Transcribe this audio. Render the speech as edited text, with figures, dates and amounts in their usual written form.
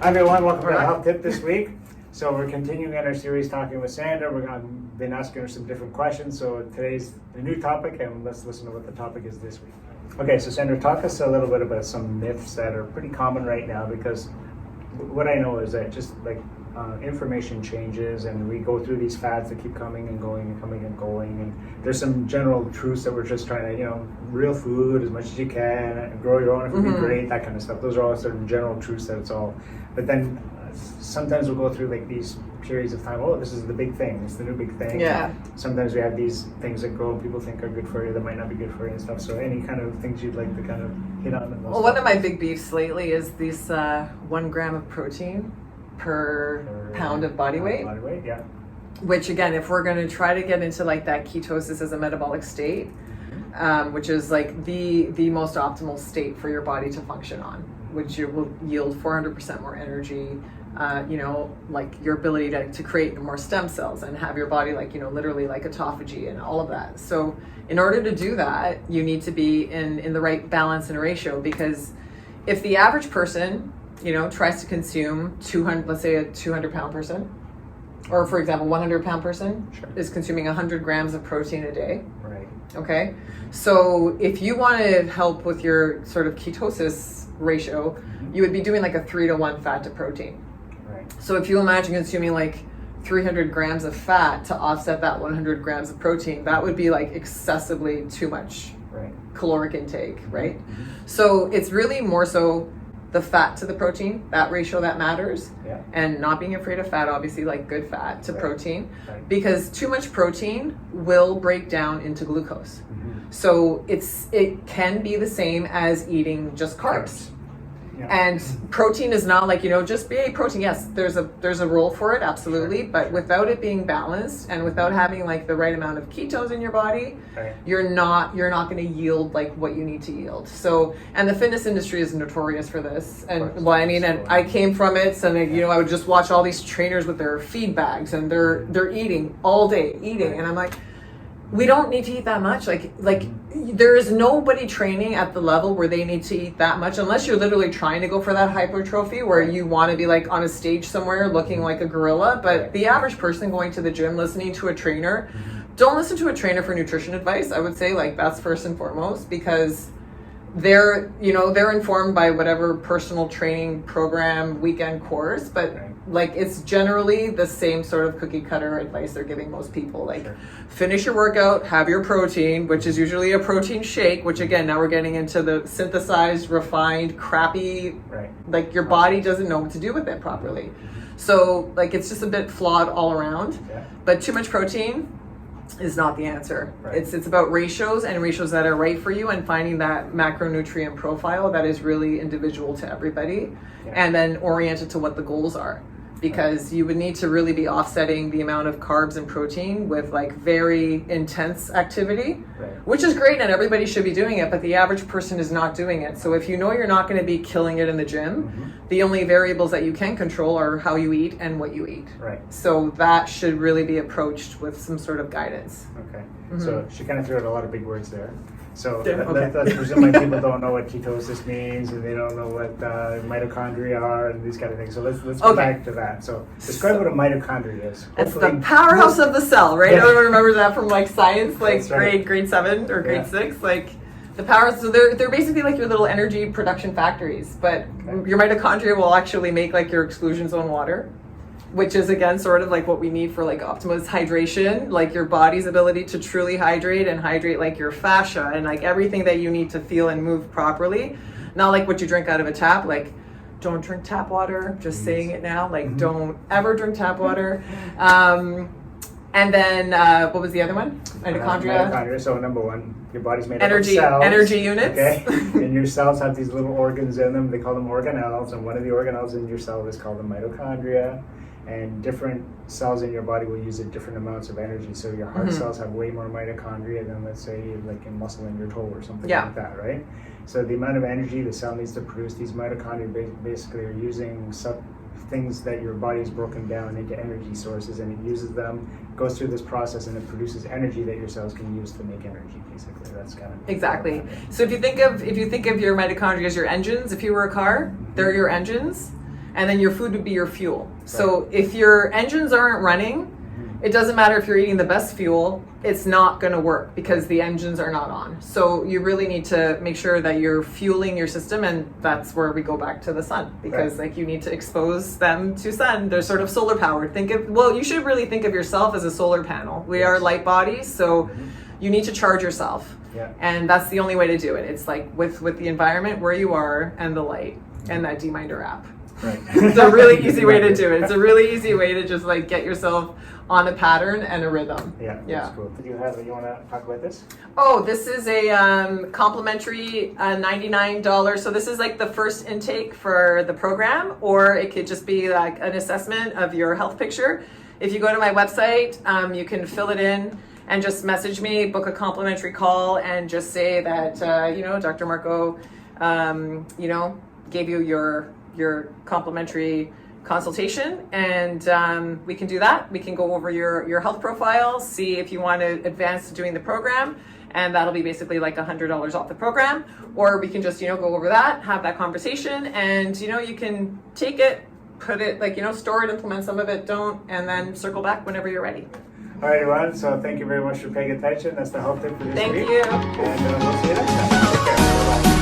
Hi everyone, welcome to the Health Tip this week. So we're continuing in our series talking with Sandra. Been asking her some different questions. So today's the new topic, and let's listen to what the topic is this week. Okay, so Sandra, talk us a little bit about some myths that are pretty common right now, because what I know is that just like information changes, and we go through these fads that keep coming and going and coming and going, and there's some general truths that we're just trying to, real food as much as you can, and grow your own, it would be great, that kind of stuff. Those are all sort of general truths that it's all, but then sometimes we'll go through like these periods of time, this is the big thing, it's the new big thing. Yeah. Sometimes we have these things that grow and people think are good for you that might not be good for you and stuff. So any kind of things you'd like to kind of hit on? Well, one of my big beefs lately is these 1 gram of protein per pound of body weight. Body weight, yeah. Which again, if we're going to try to get into like that ketosis as a metabolic state, which is like the most optimal state for your body to function on, which will yield 400% more energy, like your ability to create more stem cells and have your body like, literally like autophagy and all of that. So in order to do that, you need to be in the right balance and ratio, because if the average person, tries to consume 200, let's say a 200-pound person, or for example, 100-pound person is consuming 100 grams of protein a day. Right. Okay. So if you want to help with your sort of ketosis ratio, you would be doing like a 3-to-1 fat to protein. Right. So if you imagine consuming like 300 grams of fat to offset that 100 grams of protein, that would be like excessively too much caloric intake, right? Mm-hmm. So it's really more so the fat to the protein, that ratio that matters, and not being afraid of fat, obviously, like good fat to protein, because too much protein will break down into glucose. Mm-hmm. So it can be the same as eating just carbs. Yeah. And protein is not like, just be a protein. Yes, there's a role for it, absolutely, but without it being balanced and without having like the right amount of ketones in your body, you're not going to yield like what you need to yield. So, and the fitness industry is notorious for this. And and I came from it, so I would just watch all these trainers with their feed bags and they're eating all day, and I'm like, we don't need to eat that much. Like there is nobody training at the level where they need to eat that much, unless you're literally trying to go for that hypertrophy where you want to be like on a stage somewhere looking like a gorilla. But the average person going to the gym, listening to a trainer, don't listen to a trainer for nutrition advice. I would say like that's first and foremost, because they're informed by whatever personal training program, weekend course, but like it's generally the same sort of cookie cutter advice they're giving most people. Like finish your workout, have your protein, which is usually a protein shake, which again, now we're getting into the synthesized, refined, crappy, like your body doesn't know what to do with it properly. So like it's just a bit flawed all around, but too much protein is not the answer. It's about ratios, and ratios that are right for you, and finding that macronutrient profile that is really individual to everybody, and then oriented to what the goals are. Because you would need to really be offsetting the amount of carbs and protein with like very intense activity, which is great and everybody should be doing it, but the average person is not doing it. So if you're not going to be killing it in the gym, the only variables that you can control are how you eat and what you eat. So that should really be approached with some sort of guidance. Okay. So she kind of threw out a lot of big words there. So let's presume like people don't know what ketosis means, and they don't know what mitochondria are and these kind of things. So let's go back to that. So describe what a mitochondria is. It's the powerhouse of the cell, right? Everyone remembers that from like science, like grade 7 or grade 6, like the power. So they're basically like your little energy production factories, but your mitochondria will actually make like your exclusion zone water, which is again sort of like what we need for like optimal hydration, like your body's ability to truly hydrate and hydrate like your fascia and like everything that you need to feel and move properly. Not like what you drink out of a tap. Like don't drink tap water, just saying it now, like don't ever drink tap water. And then what was the other one? Mitochondria. So number one, your body's made up of cells. Energy units. Okay. And your cells have these little organs in them. They call them organelles, and one of the organelles in your cell is called the mitochondria. And different cells in your body will use different amounts of energy. So your heart cells have way more mitochondria than, let's say, like a muscle in your toe or something like that, right? So the amount of energy the cell needs to produce, these mitochondria basically are using things that your body has broken down into energy sources, and it uses them, goes through this process, and it produces energy that your cells can use to make energy. Basically, that's kind of exactly. So if you think of your mitochondria as your engines, if you were a car, they're your engines. and then your food would be your fuel. So if your engines aren't running, it doesn't matter if you're eating the best fuel, it's not going to work because the engines are not on. So you really need to make sure that you're fueling your system, and that's where we go back to the sun, because like you need to expose them to sun. They're sort of solar powered. You should really think of yourself as a solar panel. We are light bodies, so you need to charge yourself. Yeah. And that's the only way to do it. It's like with the environment where you are and the light and that D-Minder app. Right. It's a really easy way to do it. It's a really easy way to just like get yourself on a pattern and a rhythm. Yeah, that's cool. You want to talk about this? Oh, this is a complimentary $99. So this is like the first intake for the program, or it could just be like an assessment of your health picture. If you go to my website, you can fill it in and just message me, book a complimentary call, and just say that Dr. Marco, gave you your complimentary consultation, and we can do that. We can go over your health profile, see if you want to advance to doing the program, and that'll be basically like $100 off the program. Or we can just go over that, have that conversation, and you can take it, put it store it, implement some of it, don't, and then circle back whenever you're ready. All right, everyone. So thank you very much for paying attention. That's the health tip for this week. Thank you. And we'll see you next time. Take care. Bye-bye.